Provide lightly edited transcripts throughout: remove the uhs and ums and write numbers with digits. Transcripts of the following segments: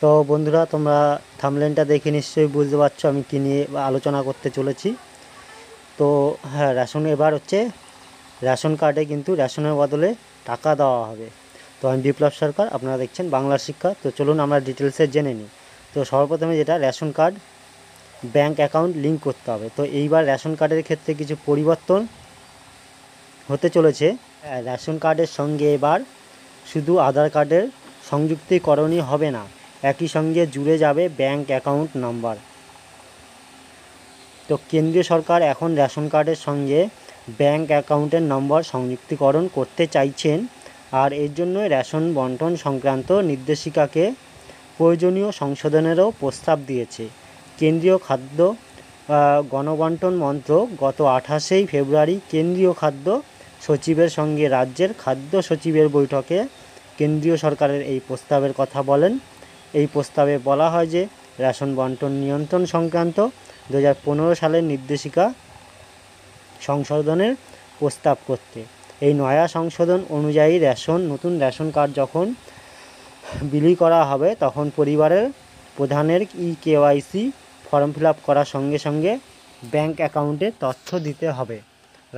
তো বন্ধুরা, তোমরা থাম্বনেলটা দেখে নিশ্চয়ই বুঝতে পারছো আমি কী নিয়ে আলোচনা করতে চলেছি। তো হ্যাঁ, এবার হচ্ছে রেশন কার্ডে কিন্তু রেশনের বদলে টাকা দেওয়া হবে। তো আমি বিপ্লব সরকার, আপনারা দেখছেন বাংলা শিক্ষা। তো চলুন আমরা ডিটেলসে জেনে নিই। তো সর্বপ্রথমে যেটা, ration card bank account link করতে হবে। তো এইবার রেশন কার্ডের ক্ষেত্রে কিছু পরিবর্তন হতে চলেছে। রেশন কার্ডের সঙ্গে এবার শুধু আধার কার্ডের সংযুক্তিকরণই হবে না, একই সঙ্গে জুড়ে যাবে ব্যাঙ্ক অ্যাকাউন্ট নাম্বার। তো কেন্দ্রীয় সরকার এখন রেশন কার্ডের সঙ্গে ব্যাঙ্ক অ্যাকাউন্টের নম্বর সংযুক্তিকরণ করতে চাইছেন, আর এর জন্য রেশন বন্টন সংক্রান্ত নির্দেশিকাকে প্রয়োজনীয় সংশোধনেরও প্রস্তাব দিয়েছে। কেন্দ্রীয় খাদ্য গণবন্টন মন্ত্রক গত 28 ফেব্রুয়ারি কেন্দ্রীয় খাদ্য সচিবের সঙ্গে রাজ্যের খাদ্য সচিবের বৈঠকে কেন্দ্রীয় সরকারের এই প্রস্তাবের কথা বলেন। এই প্রস্তাবে বলা হয় যে রেশন বন্টন নিয়ন্ত্রণ সংক্রান্ত 2015 সালের নির্দেশিকা সংশোধনের প্রস্তাব করতে। এই নয়া সংশোধন অনুযায়ী নতুন রেশন কার্ড যখন বিলি করা হবে, তখন পরিবারের প্রধানের KYC ফর্ম ফিল আপ করার সঙ্গে সঙ্গে ব্যাঙ্ক অ্যাকাউন্টে তথ্য দিতে হবে।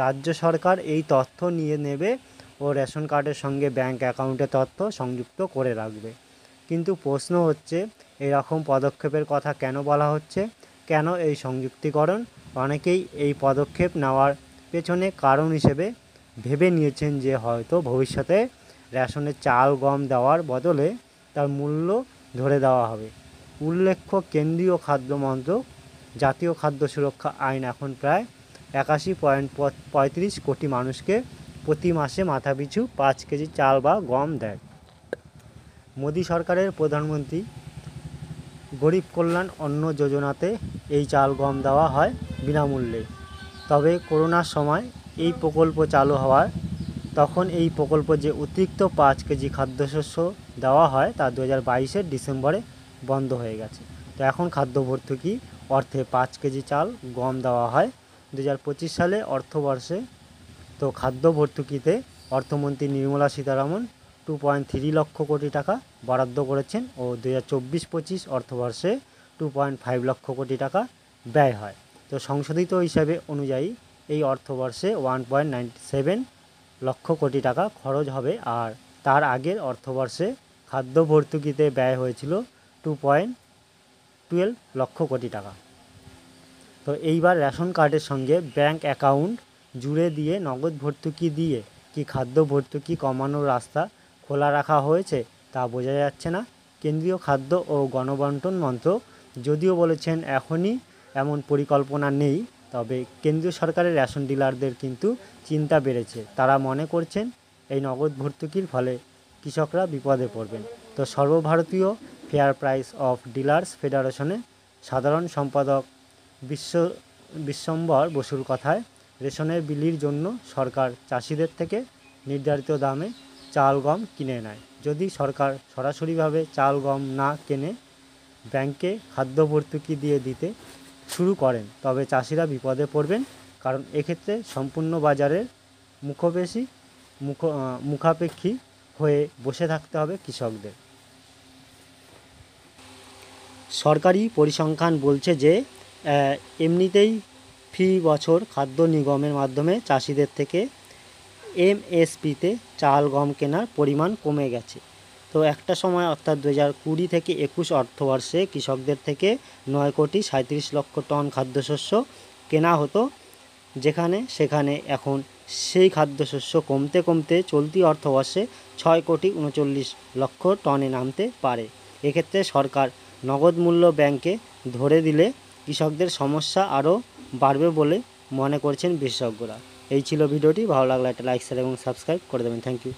রাজ্য সরকার এই তথ্য নিয়ে নেবে ও রেশন কার্ডের সঙ্গে ব্যাঙ্ক অ্যাকাউন্টে তথ্য সংযুক্ত করে রাখবে। কিন্তু প্রশ্ন হচ্ছে, এরকম পদক্ষেপের কথা কেন বলা হচ্ছে? কেন এই সংযুক্তিকরণ? অনেকেই এই পদক্ষেপ নেওয়ার পেছনে কারণ হিসেবে ভেবে নিয়েছেন যে হয়তো ভবিষ্যতে রেশনে চাল গম দেওয়ার বদলে তার মূল্য ধরে দেওয়া হবে। উল্লেখ্য, কেন্দ্রীয় খাদ্য মন্ত্রক জাতীয় খাদ্য সুরক্ষা আইন এখন প্রায় 81.35 কোটি মানুষকে প্রতি মাসে মাথাপিছু 5 কেজি চাল বা গম দেয়। মোদী সরকারের প্রধানমন্ত্রী গরিব কল্যাণ অন্ন যোজনাতে এই চাল গম দেওয়া হয় বিনামূল্যে। তবে করোনার সময় এই প্রকল্প চালু হওয়ায় তখন এই প্রকল্প যে অতিরিক্ত 5 কেজি খাদ্যশস্য দেওয়া হয় তা 2022 ডিসেম্বরে বন্ধ হয়ে গেছে। তো এখন খাদ্য ভর্তুকি অর্থে 5 কেজি চাল গম দেওয়া হয় 2025 সালে অর্থবর্ষে। তো খাদ্য ভর্তুকিতে অর্থমন্ত্রী নির্মলা সীতারামন 2.3 লক্ষ কোটি টাকা বরাদ্দ করেছেন ও 2024-25 অর্থবর্ষে 2.5 লক্ষ কোটি টাকা ব্যয় হয়। তো সংশোধিত হিসাবে অনুযায়ী এই অর্থবর্ষে 1.97 লক্ষ কোটি টাকা খরচ হবে, আর তার আগের অর্থবর্ষে খাদ্য ভর্তুকিতে ব্যয় হয়েছিল 2.12 লক্ষ কোটি টাকা। তো এইবার রেশন কার্ডের সঙ্গে ব্যাঙ্ক অ্যাকাউন্ট জুড়ে দিয়ে নগদ ভর্তুকি দিয়ে কি খাদ্য ভর্তুকি কমানোর রাস্তা খোলা রাখা হয়েছে তা বোঝা যাচ্ছে না। কেন্দ্রীয় খাদ্য ও গণবন্টন মন্ত্রক যদিও বলেছেন এখনই এমন পরিকল্পনা নেই, তবে কেন্দ্রীয় সরকারের রেশন ডিলারদের কিন্তু চিন্তা বেড়েছে। তারা মনে করছেন এই নগদ ভর্তুকির ফলে কৃষকরা বিপদে পড়বেন। তো সর্বভারতীয় ফেয়ার প্রাইস অফ ডিলার্স ফেডারেশনে সাধারণ সম্পাদক বিশ্বম্বর বসুর কথায়, রেশনের বিলির জন্য সরকার চাষিদের থেকে নির্ধারিত দামে চাল গম কিনে নেয়। যদি সরকার সরাসরিভাবে চাল গম না কেনে ব্যাংকে খাদ্য ভর্তুকি দিয়ে দিতে শুরু করেন, তবে চাষিরা বিপদে পড়বেন, কারণ এক্ষেত্রে সম্পূর্ণ বাজারের মুখাপেক্ষী হয়ে বসে থাকতে হবে কৃষকদের। সরকারি পরিসংখ্যান বলছে যে এমনিতেই ফি বছর খাদ্য নিগমের মাধ্যমে চাষিদের থেকে MSPতে চাল গম কেনার পরিমাণ কমে গেছে। তো একটা সময় অর্থাৎ 2020 থেকে 21 অর্থবর্ষে কৃষকদের থেকে 9,37,00,000 টন খাদ্যশস্য কেনা হতো, সেখানে এখন সেই খাদ্যশস্য কমতে কমতে চলতি অর্থবর্ষে 6,39,00,000 টনে নামতে পারে। এক্ষেত্রে সরকার নগদ মূল্য ব্যাংকে ধরে দিলে কৃষকদের সমস্যা আরও বাড়বে বলে মনে করছেন বিশেষজ্ঞরা। এই ছিল ভিডিওটি। ভালো লাগলে একটা লাইক, শেয়ার এবং সাবস্ক্রাইব করে দেবেন। Thank you.